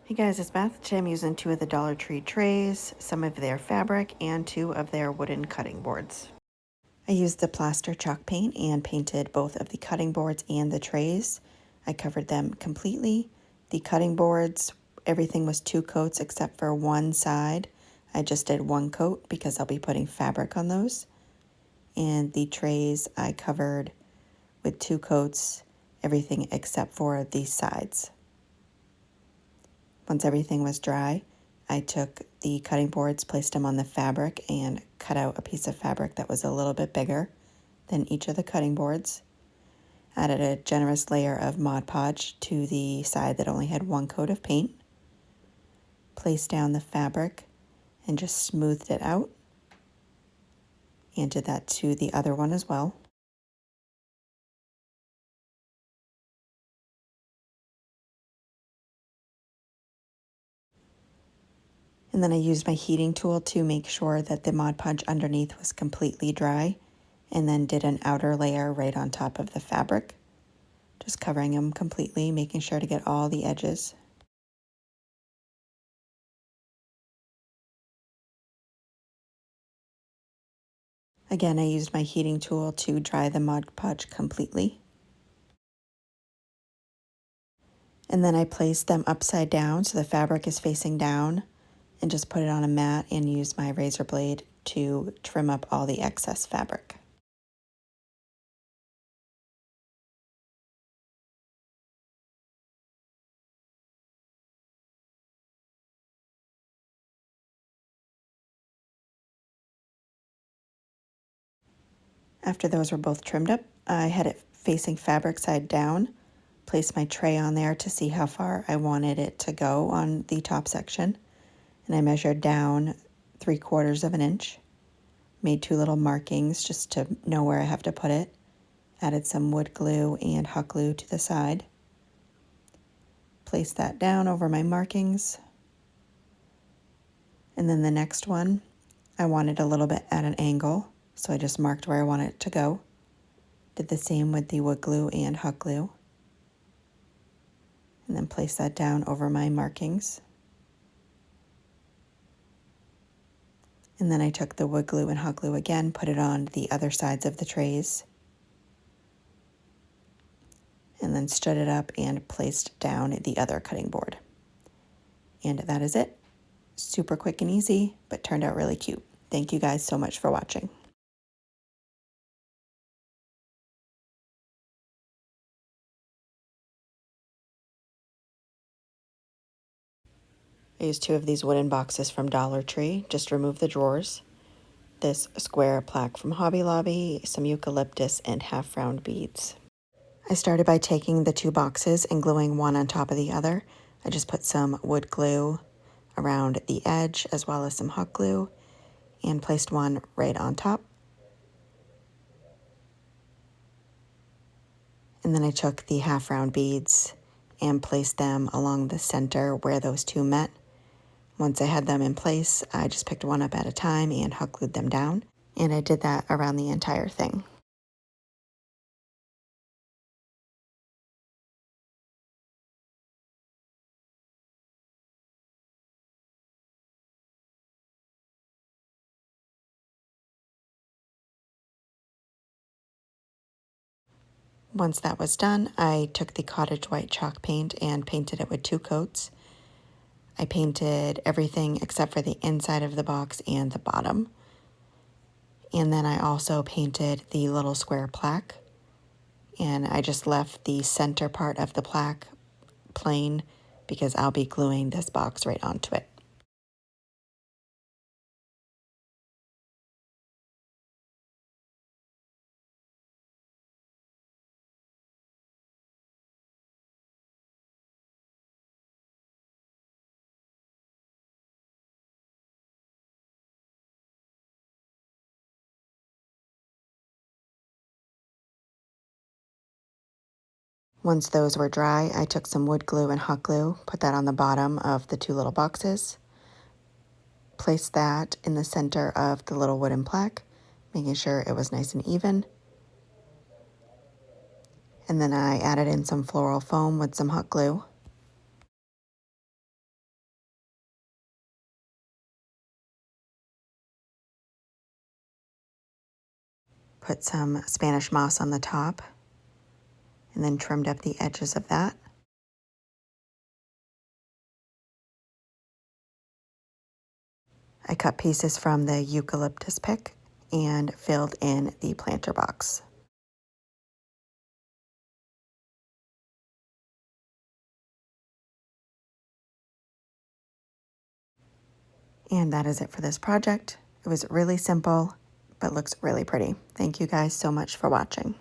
Hey guys, it's Beth. Today I'm using 2 of the Dollar Tree trays, some of their fabric, and 2 of their wooden cutting boards. I used the Plaster chalk paint and painted both of the cutting boards and the trays. I covered them completely. The cutting boards, everything was 2 coats except for one side. I just did 1 coat because I'll be putting fabric on those. And the trays I covered with 2 coats, everything except for the sides. Once everything was dry, I took the cutting boards, placed them on the fabric, and cut out a piece of fabric that was a little bit bigger than each of the cutting boards. Added a generous layer of Mod Podge to the side that only had 1 coat of paint. Placed down the fabric and just smoothed it out. And did that to the other one as well. And then I used my heating tool to make sure that the Mod Podge underneath was completely dry, and then did an outer layer right on top of the fabric, just covering them completely, making sure to get all the edges. Again, I used my heating tool to dry the Mod Podge completely. And then I placed them upside down so the fabric is facing down, and just put it on a mat and used my razor blade to trim up all the excess fabric. After those were both trimmed up, I had it facing fabric side down, placed my tray on there to see how far I wanted it to go on the top section, and I measured down 3/4 of an inch. Made 2 little markings just to know where I have to put it. Added some wood glue and hot glue to the side. Placed that down over my markings. And then the next one, I wanted a little bit at an angle, so I just marked where I want it to go. Did the same with the wood glue and hot glue. And then placed that down over my markings. And then I took the wood glue and hot glue again, put it on the other sides of the trays, and then stood it up and placed down the other cutting board. And that is it. Super quick and easy, but turned out really cute. Thank you guys so much for watching. I used 2 of these wooden boxes from Dollar Tree. Just remove the drawers. This square plaque from Hobby Lobby, some eucalyptus, and half-round beads. I started by taking the 2 boxes and gluing one on top of the other. I just put some wood glue around the edge as well as some hot glue and placed one right on top. And then I took the half-round beads and placed them along the center where those 2 met. Once I had them in place, I just picked one up at a time and hot glued them down. And I did that around the entire thing. Once that was done, I took the Cottage white chalk paint and painted it with 2 coats. I painted everything except for the inside of the box and the bottom. And then I also painted the little square plaque. And I just left the center part of the plaque plain because I'll be gluing this box right onto it. Once those were dry, I took some wood glue and hot glue, put that on the bottom of the 2 little boxes, placed that in the center of the little wooden plaque, making sure it was nice and even. And then I added in some floral foam with some hot glue. Put some Spanish moss on the top and then trimmed up the edges of that. I cut pieces from the eucalyptus pick and filled in the planter box. And that is it for this project. It was really simple, but looks really pretty. Thank you guys so much for watching.